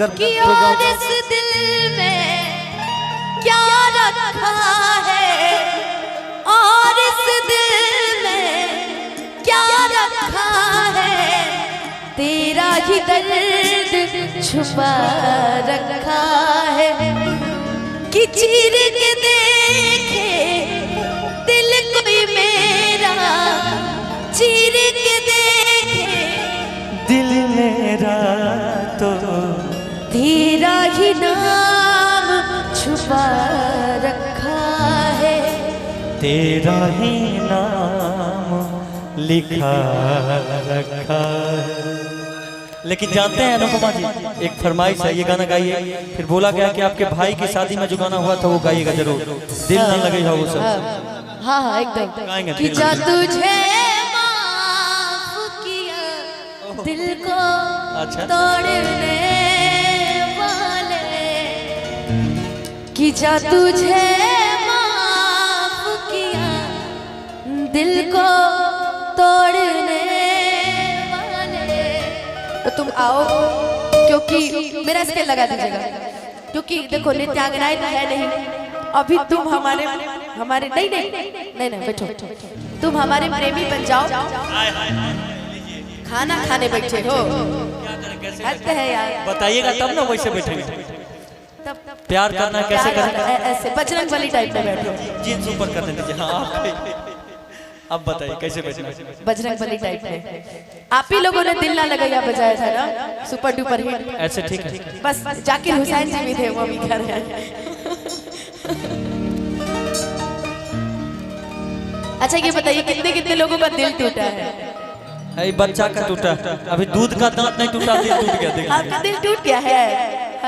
अगर और इस दिल में क्या रखा है, और इस दिल में क्या रखा है, तेरा ही दर्द छुपा रखा है कि चीर के देखे दिल कोई मेरा, चीर के देखे दिल मेरा तो तेरा ही नाम छुपा रखा है, तेरा ही नाम लिखा रखा है। लेकिन जानते हैं अनुपमा जी, एक फरमाइश है, ये गाना गाइए। फिर बोला गया कि आपके भाई की शादी में जो गाना हुआ था वो गाइएगा जरूर, दिल न लगे हो वो सब। हाँ हाँ एकदम गाएंगे। कि जा तुझे माफ किया दिल को अच्छा तोड़ने वाले, कि जा तुझे माफ किया दिल को तोड़ने वाले। तो तुम आओ, क्योंकि मेरा स्केल लगा दीजिएगा, क्योंकि देखो नित्यांगनाएं तो है नहीं अभी, तुम हमारे नहीं नहीं नहीं नहीं बैठो, तुम हमारे प्रेमी बन जाओ। खाना खाने बैठे हो, हद है यार, बताइएगा तब ना वैसे बैठेंगे। तब प्यार करना कैसे करना, ऐसे बजरंग बली टाइप में बैठो, जीन्स ऊपर करने दीजिए। हाँ अब बताइए कैसे बैठना। बजरंग बली टाइप में। आप ही लोगों ने दिल ना लगाया बजाया था ना, सुपर डुपर हिट। ऐसे ठीक है। बस जाकिर हुसैन जी भी थे, वो भी कर रहे हैं। अच्छा ये बताइए कितने कितने लोगों का दिल टूटा है? बच्चा का टूटा, अभी दूध का दांत नहीं टूटा, दिल टूट गया। देखिए आपका दिल टूट गया है।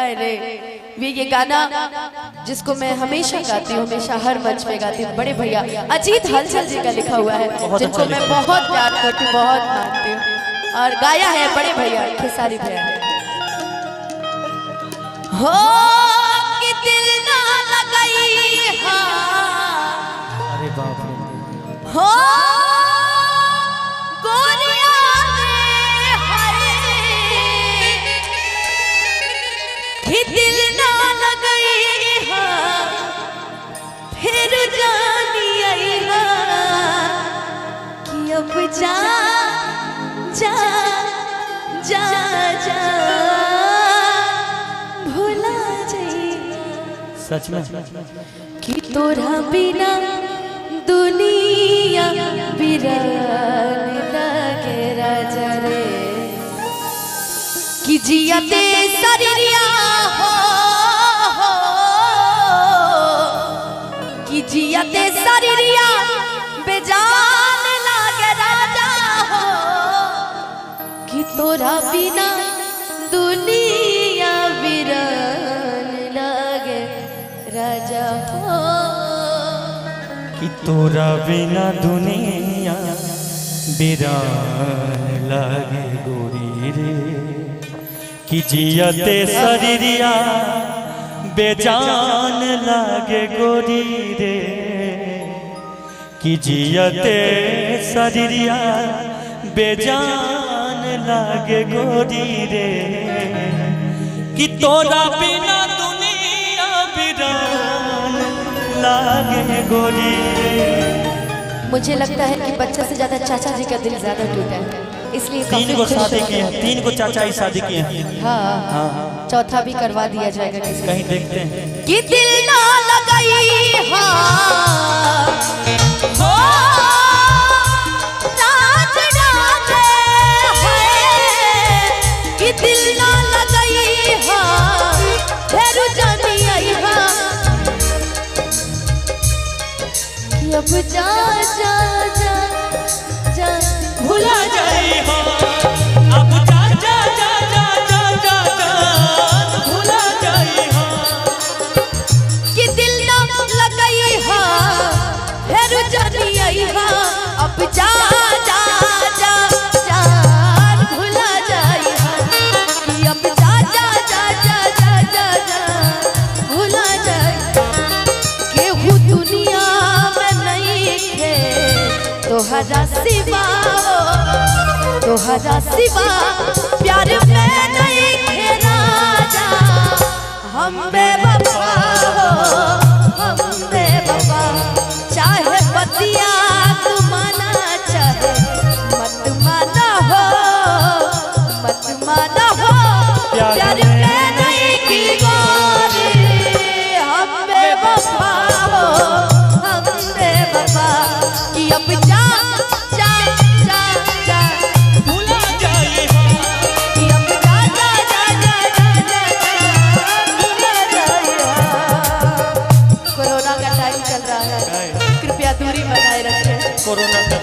अरे ये गाना जिसको मैं हमेशा गाती हूँ, हमेशा हर मंच पे गाती हूँ, बड़े भैया अजीत हलचल जी का लिखा हुआ है, जिनको मैं बहुत प्यार करती हूँ, बहुत मानती हूँ, और गाया है बड़े भैया खेसारी भैया ने। हो कि दिल ना लगाई, अरे बाप रे, हो गोरिया रे हाय, कि दिल ना लगाई फिर जानी आई कि अब जा जा जा जा भुला जाइए सच में कि तोरा बिना दुनिया बिरान लगे राजा रे, कि जियते शरीरिया हो, कि जियते शरीरिया बेजान लगे राजा हो, कि तोरा बिना दुनिया बिरान लगे राजा हो, कि तोरा बिना दुनिया बिरान लागे गोरी रे, कि जियते शरीरिया बेजान लागे गोरी रे, कि जियते शरीरिया बेजान लागे गोरी रे, कि तोरा बिना दुनिया बिरान लागे गोरी रे। मुझे लगता है कि बच्चे से ज्यादा चाचा जी का दिल ज्यादा टूटा है, इसलिए 3 को शादी किए हैं, 3 को चाचा ही शादी किए हैं। हाँ हाँ चौथा भी करवा दिया जाएगा किसी कहीं देखते हैं कि दिल ना लगाई। हाँ हो राज डाले है, कि दिल ना लगाई। हाँ फिर जानी आई, हाँ कि अब जा जा जा जा भुला जाए, अब जा जा जा जा जा जा जा भुला जाए, कि दिल ना लगाई। हाँ फिर जानी आई, हाँ अब जा जा जा जा भुला जाए, कि अब जा जा जा जा जा जा जा भुला जाए। केहू दुनिया में नहीं है तोहरा सिवा, तोहरा सिवा प्यार में नहीं है राजा, प्यार के नहीं की गोरी हम बेवफा हो हम बेवफा कि अब जा जा जा जा भुला जाए कि अब जा जा जा जा जा भुला जाए। कोरोना का टाइम चल रहा है, कृपया दूरी बनाए रखें। कोरोना का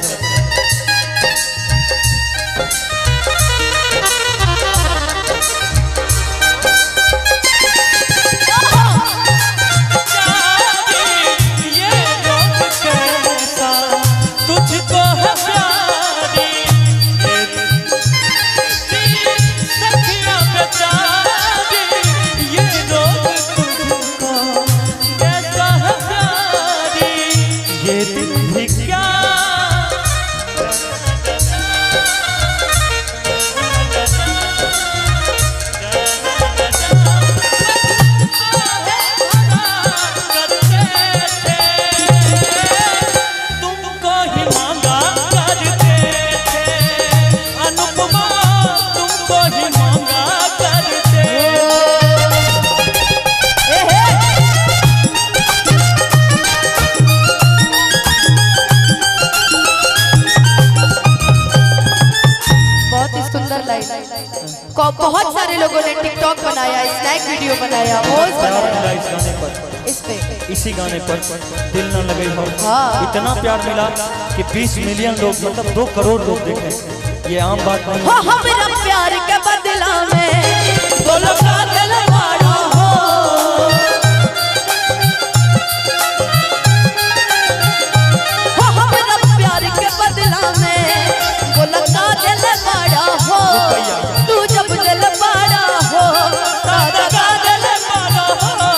बहुत सारे लोगों ने टिकटॉक बनाया, स्नैक वीडियो बनाया, वॉइस बनाया इस गाने पर, इस पे इसी गाने पर दिल न लगे हो। हाँ। इतना प्यार मिला कि 20 मिलियन लोग मतलब 2 करोड़ लोग देखे। ये आम बात नहीं हो हमरा प्यार के बदला में बोलो कागल मारो हो हमरा प्यार के बदला में बोलो कागल मारो हो तू जब दिल मारा हो कागल मारो हो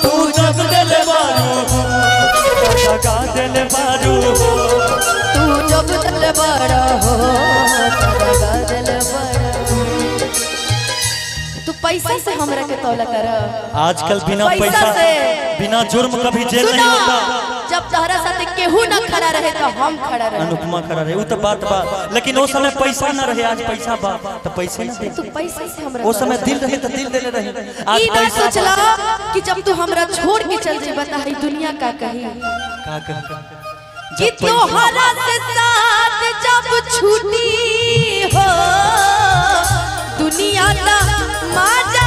तू जब दिल मारो हो कागल मारू तू जब दिल मारा हो कागल मारो। तू पैसा से हमरा के तौला कर। आजकल बिना पैसा से बिना जुर्म कभी जेल नहीं होता। जब तहरा साथे केहू ना खड़ा रहे तो हम खड़ा रहे। अनुपमा खड़ा रहे, वो तो बात बा, लेकिन वो समय पैसा ना रहे, आज पैसा बा तो पैसे ना दे। तू पैसा से हमरा वो समय दिल रहे तो दिल देले रहे, आज ई ना पैसा सोचला कि जब तू हमरा छोड़ के चल जेबा त ई दुनिया का कही का कहे कि तोहरा से साथ जब छूटी हो दुनिया ता माजा